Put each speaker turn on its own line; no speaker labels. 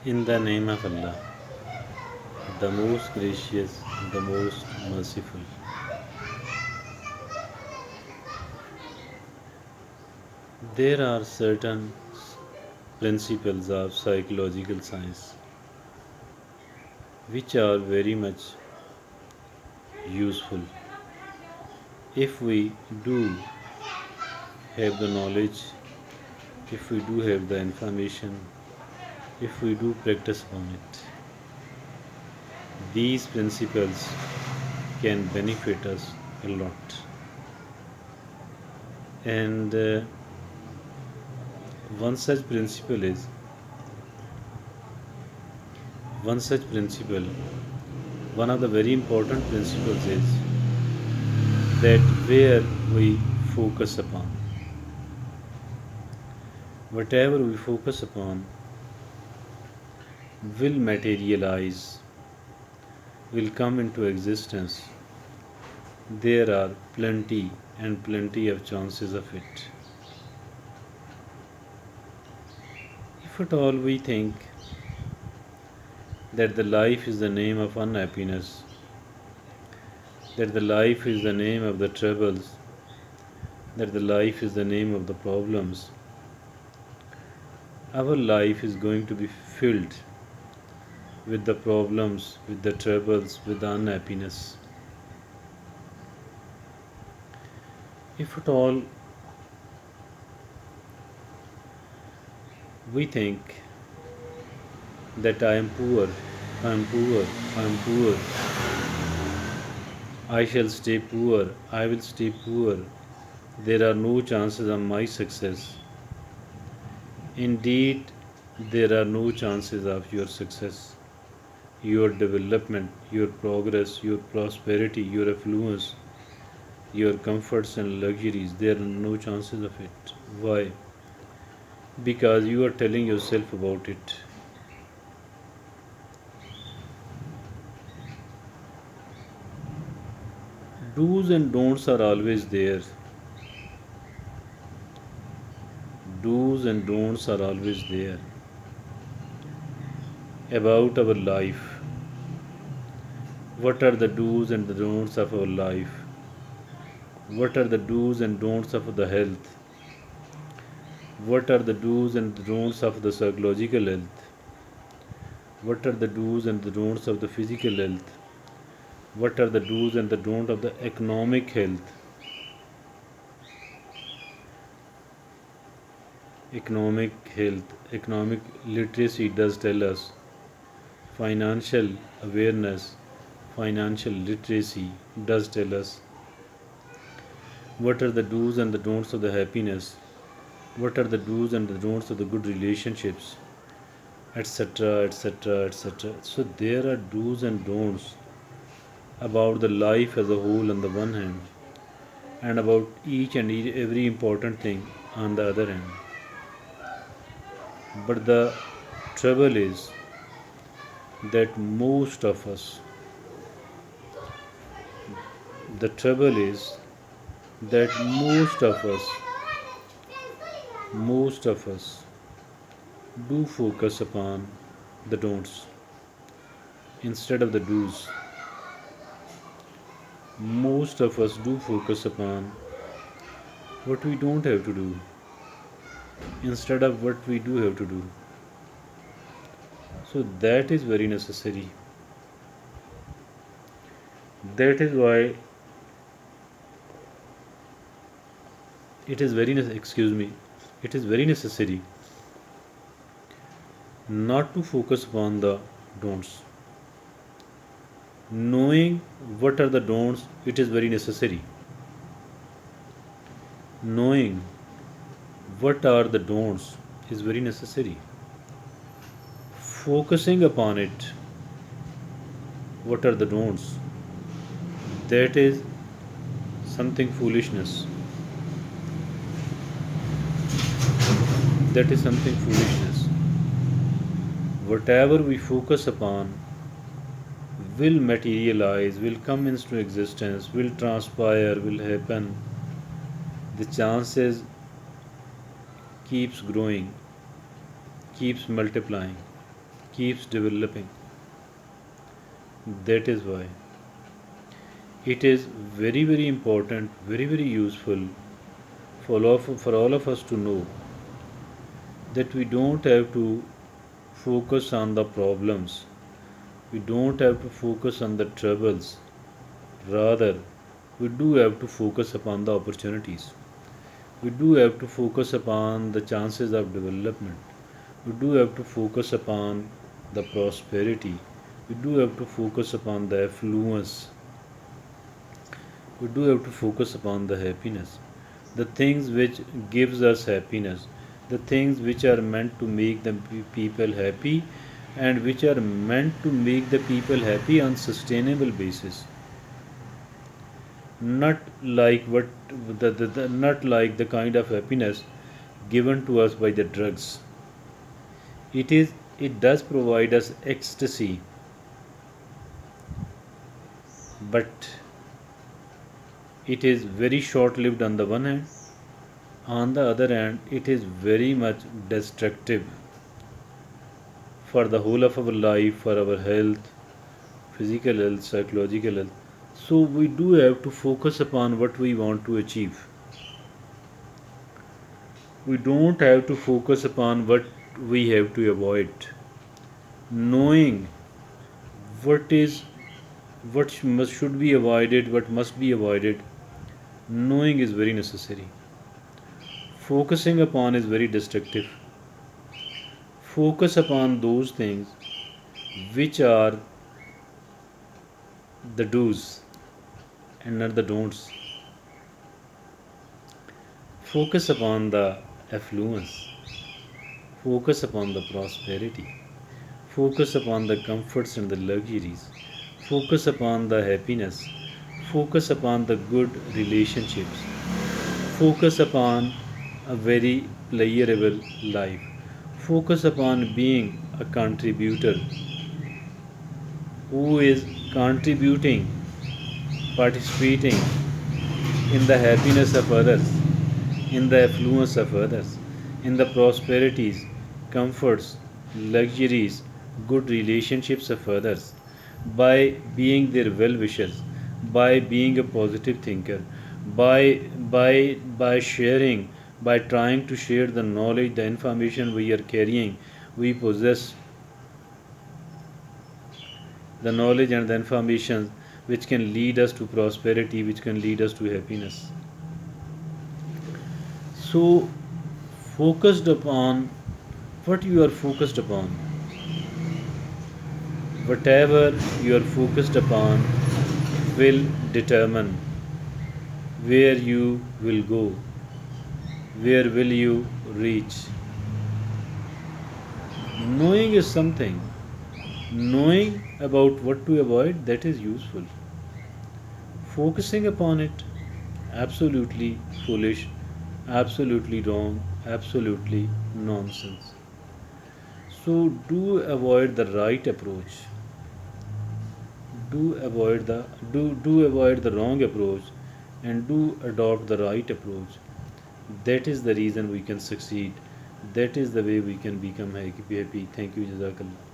In the name of Allah, the most gracious, the most merciful. There are certain principles of psychological science which are very much useful if we do have the knowledge, if we do have the information, if we do practice on it. These principles can benefit us a lot. And one such principle is one such principle, one of the very important principles is that where we focus upon, whatever we focus upon will materialize, will come into existence. There are plenty and plenty of chances of it. If at all we think that the life is the name of unhappiness, that the life is the name of the troubles, that the life is the name of the problems, our life is going to be filled with the problems, with the troubles, with the unhappiness. If at all we think that I am poor, I am poor, I am poor, I shall stay poor, I will stay poor, there are no chances of my success. Indeed, there are no chances of your success, your development, your progress, your prosperity, your affluence, your comforts and luxuries. There are no chances of it. Why? Because you are telling yourself about it. Do's and don'ts are always there. Do's and don'ts are always there about our life. What are the do's and the don'ts of our life? What are the do's and don'ts of the health? What are the do's and the don'ts of the psychological health? What are the do's and the don'ts of the physical health? What are the do's and the don'ts of the economic health? Economic health, economic literacy does tell us, financial awareness, financial literacy does tell us what are the do's and the don'ts of the happiness, what are the do's and the don'ts of the good relationships, etc., etc., etc. So there are do's and don'ts about the life as a whole on the one hand, and about each and every important thing on the other hand. But the trouble is that the trouble is that most of us do focus upon the don'ts instead of the do's. Most of us do focus upon what we don't have to do instead of what we do have to do. So that is very necessary. That is why it is very excuse me. It is very necessary not to focus upon the don'ts. Knowing what are the don'ts, it is very necessary. Knowing what are the don'ts is very necessary. Focusing upon it, what are the don'ts, that is something foolishness. That is something foolishness. Whatever we focus upon will materialize, will come into existence, will transpire, will happen. The chances keeps growing, keeps multiplying. keeps developing. That is why it is very, very important, very, very useful for all of us to know that we don't have to focus on the problems, we don't have to focus on the troubles, rather, we do have to focus upon the opportunities. We do have to focus upon the chances of development. We do have to focus upon the prosperity. We do have to focus upon the affluence. We do have to focus upon the happiness. The things which gives us happiness, the things which are meant to make the people happy and which are meant to make the people happy on sustainable basis, not like not like the kind of happiness given to us by the drugs. It does provide us ecstasy, but it is very short lived on the one hand. On the other hand, it is very much destructive for the whole of our life, for our health, physical health, psychological health. So we do have to focus upon what we want to achieve. We don't have to focus upon what we have to avoid. Knowing what is should be avoided, what must be avoided, knowing is very necessary. Focusing upon is very destructive. Focus upon those things which are the do's and not the don'ts. Focus upon the affluence. Focus upon the prosperity. Focus upon the comforts and the luxuries. Focus upon the happiness. Focus upon the good relationships. Focus upon a very pleasurable life. Focus upon being a contributor who is contributing, participating in the happiness of others, in the affluence of others, in the prosperities, comforts, luxuries, good relationships of others, by being their well wishers, by being a positive thinker, by sharing, by trying to share the knowledge, the information we are carrying, we possess the knowledge and the information which can lead us to prosperity, which can lead us to happiness. So, focused upon what you are focused upon, whatever you are focused upon will determine where you will go, where will you reach. Knowing is something, knowing about what to avoid, that is useful. Focusing upon it, absolutely foolish, absolutely wrong, absolutely nonsense. So do avoid the right approach. Do avoid the wrong approach and do adopt the right approach. That is the reason we can succeed. That is the way we can become happy. Thank you, Jazakallah.